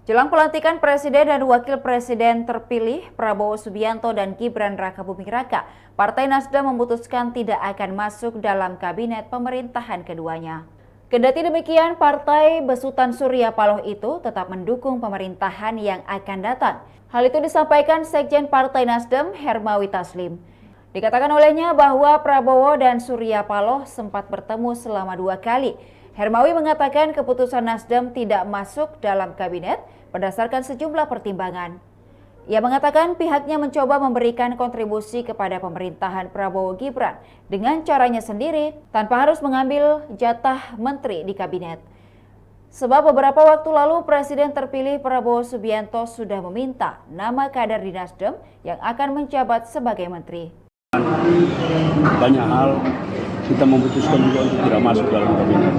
Jelang pelantikan Presiden dan Wakil Presiden terpilih Prabowo Subianto dan Gibran Rakabuming Raka, Partai Nasdem memutuskan tidak akan masuk dalam kabinet pemerintahan keduanya. Kendati demikian, Partai Besutan Surya Paloh itu tetap mendukung pemerintahan yang akan datang. Hal itu disampaikan Sekjen Partai Nasdem, Hermawi Taslim. Dikatakan olehnya bahwa Prabowo dan Surya Paloh sempat bertemu selama 2 kali. Hermawi mengatakan keputusan Nasdem tidak masuk dalam kabinet berdasarkan sejumlah pertimbangan. Ia mengatakan pihaknya mencoba memberikan kontribusi kepada pemerintahan Prabowo Gibran dengan caranya sendiri tanpa harus mengambil jatah menteri di kabinet. Sebab beberapa waktu lalu Presiden terpilih Prabowo Subianto sudah meminta nama kader di Nasdem yang akan menjabat sebagai menteri. Banyak hal kita memutuskan juga untuk tidak masuk dalam kabinet.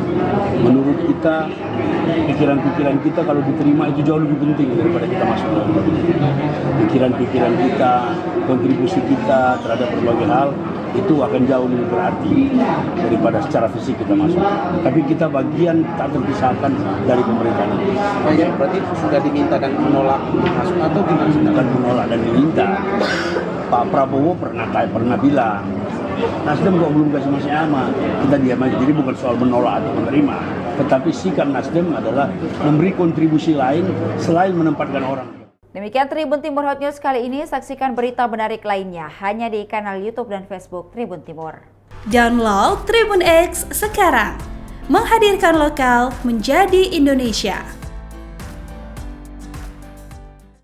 Menurut kita, pikiran-pikiran kita kalau diterima itu jauh lebih penting daripada kita masuk dalam kabinet. Pikiran-pikiran kita, kontribusi kita terhadap berbagai hal itu akan jauh lebih berarti daripada secara fisik kita masuk. Tapi kita bagian tak terpisahkan dari pemerintahan itu. Ya, berarti sudah diminta dan menolak masuk atau gimana? Bukan menolak dan diminta. Pak Prabowo pernah bilang, Nasdem kok belum kasih masih aman, kita diam aja. Jadi bukan soal menolak atau menerima, tetapi sikap Nasdem adalah memberi kontribusi lain selain menempatkan orang. Demikian Tribun Timur Hot News kali ini. Saksikan berita menarik lainnya hanya di kanal YouTube dan Facebook Tribun Timur. Download Tribun X sekarang, menghadirkan lokal menjadi Indonesia.